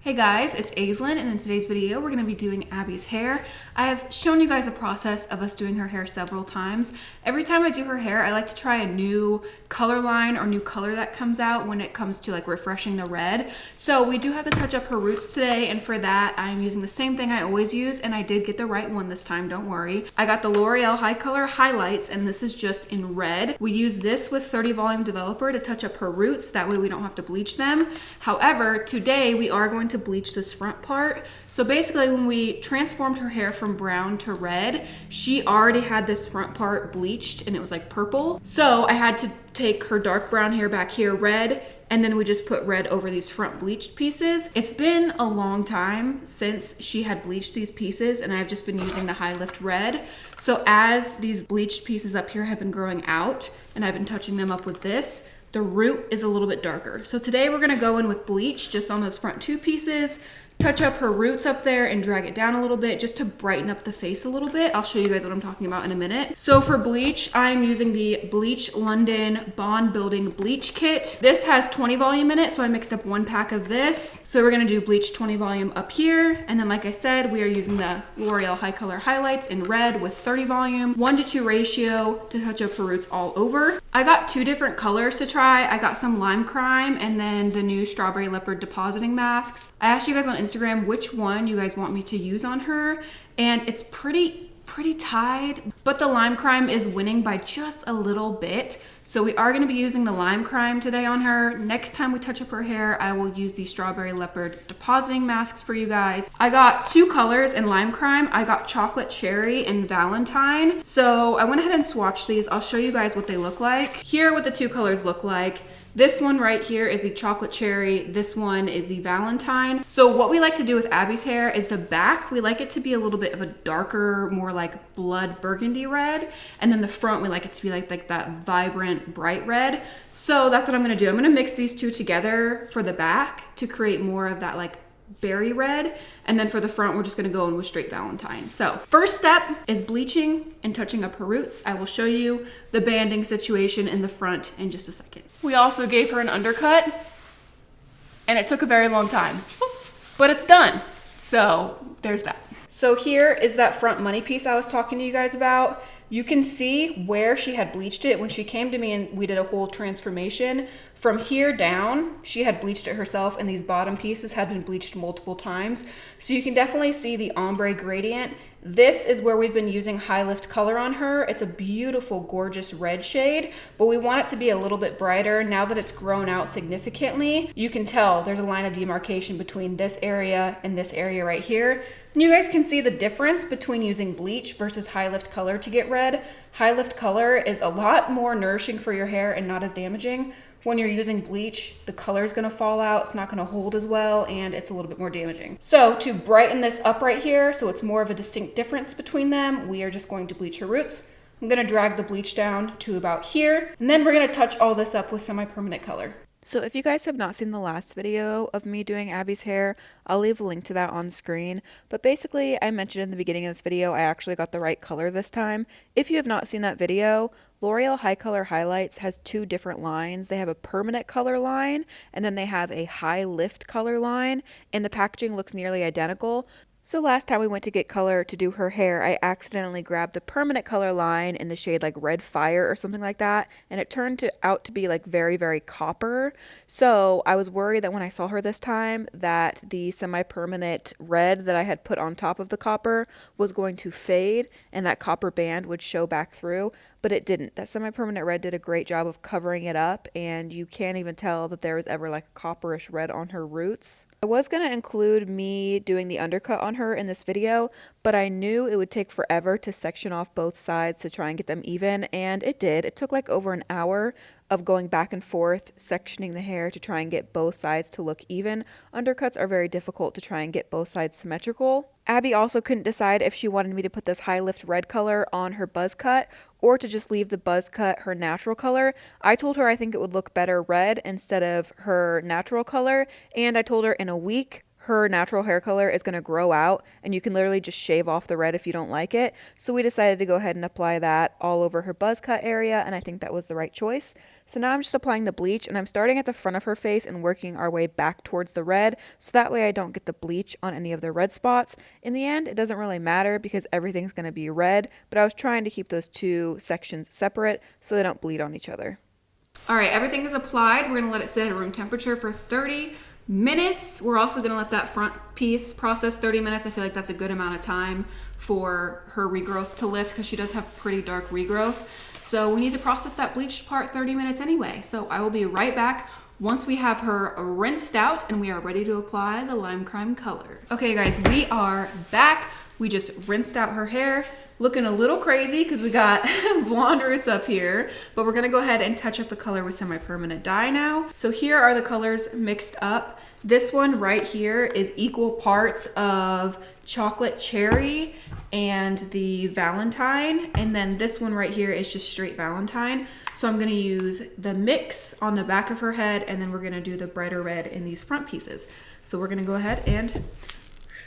Hey guys, it's Aislinn, and in today's video we're going to be doing Abby's hair. I have shown you guys the process of us doing her hair several times. Every time I do her hair, I like to try a new color line or new color that comes out when it comes to like refreshing the red. So we do have to touch up her roots today, and for that I'm using the same thing I always use, and I did get the right one this time, don't worry. I got the L'Oreal High Color Highlights, and this is just in red. We use this with 30 Volume Developer to touch up her roots, that way we don't have to bleach them. However, today we are going to bleach this front part. So basically when we transformed her hair from brown to red, she already had this front part bleached and it was like purple. So I had to take her dark brown hair back here red, and then we just put red over these front bleached pieces. It's been a long time since she had bleached these pieces, and I've just been using the High Lift Red. So as these bleached pieces up here have been growing out and I've been touching them up with this, the root is a little bit darker. So today we're gonna go in with bleach just on those front two pieces, touch up her roots up there and drag it down a little bit just to brighten up the face a little bit. I'll show you guys what I'm talking about in a minute. So for bleach, I'm using the Bleach London Bond Building Bleach Kit. This has 20 volume in it, so I mixed up 1 pack of this. So we're gonna do bleach 20 volume up here. And then like I said, we are using the L'Oreal High Color Highlights in red with 30 volume, 1:2 ratio to touch up her roots all over. I got 2 different colors to try. I got some Lime Crime and then the new Strawberry Leopard Depositing Masks. I asked you guys on Instagram which one you guys want me to use on her, and it's pretty tied, but the Lime Crime is winning by just a little bit. So we are going to be using the Lime Crime today on her. Next time we touch up her hair, I will use the Strawberry Leopard Depositing Masks for you guys. I got 2 colors in Lime Crime. I got Chocolate Cherry and Valentine. So I went ahead and swatched these. I'll show you guys what they look like. Here are what the 2 colors look like. This one right here is the Chocolate Cherry. This one is the Valentine. So what we like to do with Abby's hair is the back, we like it to be a little bit of a darker, more like blood burgundy red. And then the front, we like it to be like that vibrant, bright red. So that's what I'm gonna do. I'm gonna mix these 2 together for the back to create more of that like berry red, and then for the front we're just going to go in with straight Valentine. So first step is bleaching and touching up her roots. I will show you the banding situation in the front in just a second. We also gave her an undercut, and it took a very long time, but it's done. So there's that. So here is that front money piece I was talking to you guys about. You can see where she had bleached it when she came to me and we did a whole transformation. From here down, she had bleached it herself, and these bottom pieces had been bleached multiple times. So you can definitely see the ombre gradient. This is where we've been using High Lift color on her. It's a beautiful, gorgeous red shade, but we want it to be a little bit brighter. Now that it's grown out significantly, you can tell there's a line of demarcation between this area and this area right here. And you guys can see the difference between using bleach versus High Lift color to get red. High Lift color is a lot more nourishing for your hair and not as damaging. When you're using bleach, the color is going to fall out, it's not going to hold as well, and it's a little bit more damaging. So to brighten this up right here, so it's more of a distinct difference between them, we are just going to bleach her roots. I'm going to drag the bleach down to about here, and then we're going to touch all this up with semi-permanent color. So if you guys have not seen the last video of me doing Abby's hair, I'll leave a link to that on screen. But basically, I mentioned in the beginning of this video, I actually got the right color this time. If you have not seen that video, L'Oreal High Color Highlights has 2 different lines. They have a permanent color line, and then they have a high lift color line, and the packaging looks nearly identical. So last time we went to get color to do her hair, I accidentally grabbed the permanent color line in the shade like Red Fire or something like that, and it turned out to be like very, very copper. So I was worried that when I saw her this time that the semi-permanent red that I had put on top of the copper was going to fade and that copper band would show back through, but it didn't. That semi-permanent red did a great job of covering it up, and you can't even tell that there was ever like a copperish red on her roots. I was going to include me doing the undercut on her in this video, but I knew it would take forever to section off both sides to try and get them even, and it did. It took like over an hour of going back and forth, sectioning the hair to try and get both sides to look even. Undercuts are very difficult to try and get both sides symmetrical. Abby also couldn't decide if she wanted me to put this High Lift red color on her buzz cut or to just leave the buzz cut her natural color. I told her I think it would look better red instead of her natural color, and I told her in a week her natural hair color is going to grow out, and you can literally just shave off the red if you don't like it. So we decided to go ahead and apply that all over her buzz cut area, and I think that was the right choice. So now I'm just applying the bleach, and I'm starting at the front of her face and working our way back towards the red, so that way I don't get the bleach on any of the red spots. In the end, it doesn't really matter because everything's going to be red, but I was trying to keep those two sections separate so they don't bleed on each other. All right, everything is applied. We're gonna let it sit at room temperature for 30 minutes. We're also gonna let that front piece process 30 minutes. I feel like that's a good amount of time for her regrowth to lift because she does have pretty dark regrowth. So we need to process that bleached part 30 minutes anyway. So I will be right back once we have her rinsed out and we are ready to apply the lime crime color. Okay guys, we are back. We just rinsed out her hair. Looking a little crazy because we got blonde roots up here, but we're gonna go ahead and touch up the color with semi-permanent dye now. So here are the colors mixed up. This one right here is equal parts of chocolate cherry and the Valentine, and then this one right here is just straight Valentine. So I'm gonna use the mix on the back of her head, and then we're gonna do the brighter red in these front pieces. So we're gonna go ahead and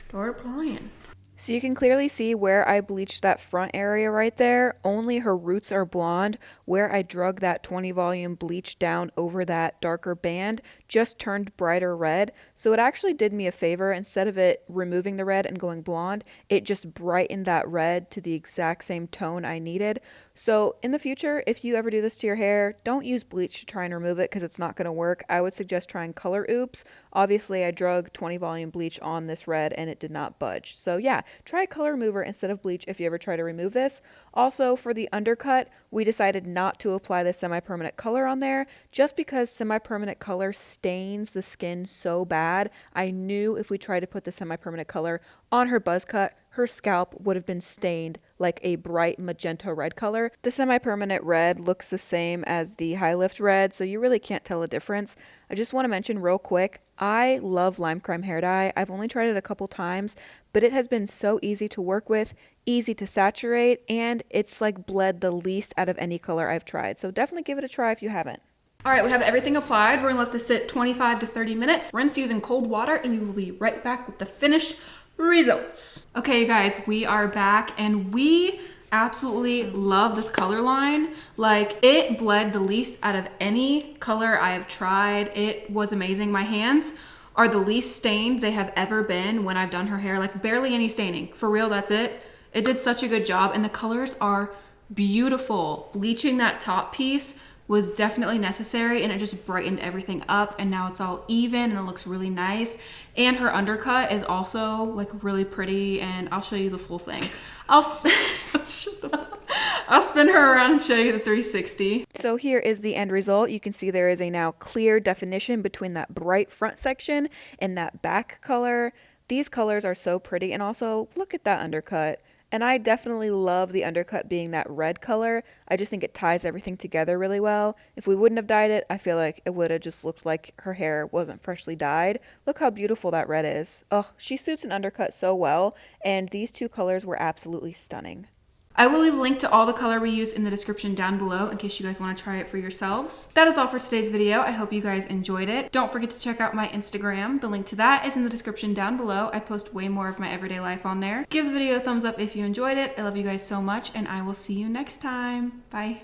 start applying. So you can clearly see where I bleached that front area right there. Only her roots are blonde. Where I drug that 20 volume bleach down over that darker band just turned brighter red. So it actually did me a favor. Instead of it removing the red and going blonde, it just brightened that red to the exact same tone I needed. So in the future, if you ever do this to your hair, don't use bleach to try and remove it because it's not going to work. I would suggest trying Color Oops. Obviously, I drug 20 volume bleach on this red and it did not budge. So yeah, try a color remover instead of bleach if you ever try to remove this. Also, for the undercut, we decided not to apply the semi-permanent color on there just because semi-permanent color stains the skin so bad. I knew if we tried to put the semi-permanent color on her buzz cut, her scalp would have been stained like a bright magenta red color. The semi-permanent red looks the same as the high lift red, so you really can't tell a difference. I just want to mention real quick, I love lime crime hair dye. I've only tried it a couple times, but it has been so easy to work with, easy to saturate, and it's like bled the least out of any color I've tried. So definitely give it a try if you haven't. All right, we have everything applied. We're gonna let this sit 25 to 30 minutes. Rinse using cold water, and we will be right back with the finished results. Okay, you guys, we are back, and we absolutely love this color line. Like, it bled the least out of any color I have tried. It was amazing. My hands are the least stained they have ever been when I've done her hair. Like, barely any staining. For real, that's it. It did such a good job, and the colors are beautiful. Bleaching that top piece was definitely necessary, and it just brightened everything up, and now it's all even and it looks really nice. And her undercut is also like really pretty, and I'll show you the full thing. I'll spin her around and show you the 360. So here is the end result. You can see there is a now clear definition between that bright front section and that back color. These colors are so pretty, and also look at that undercut. And I definitely love the undercut being that red color. I just think it ties everything together really well. If we wouldn't have dyed it, I feel like it would have just looked like her hair wasn't freshly dyed. Look how beautiful that red is. Oh, she suits an undercut so well, and these two colors were absolutely stunning. I will leave a link to all the color we used in the description down below in case you guys want to try it for yourselves. That is all for today's video. I hope you guys enjoyed it. Don't forget to check out my Instagram. The link to that is in the description down below. I post way more of my everyday life on there. Give the video a thumbs up if you enjoyed it. I love you guys so much, and I will see you next time. Bye.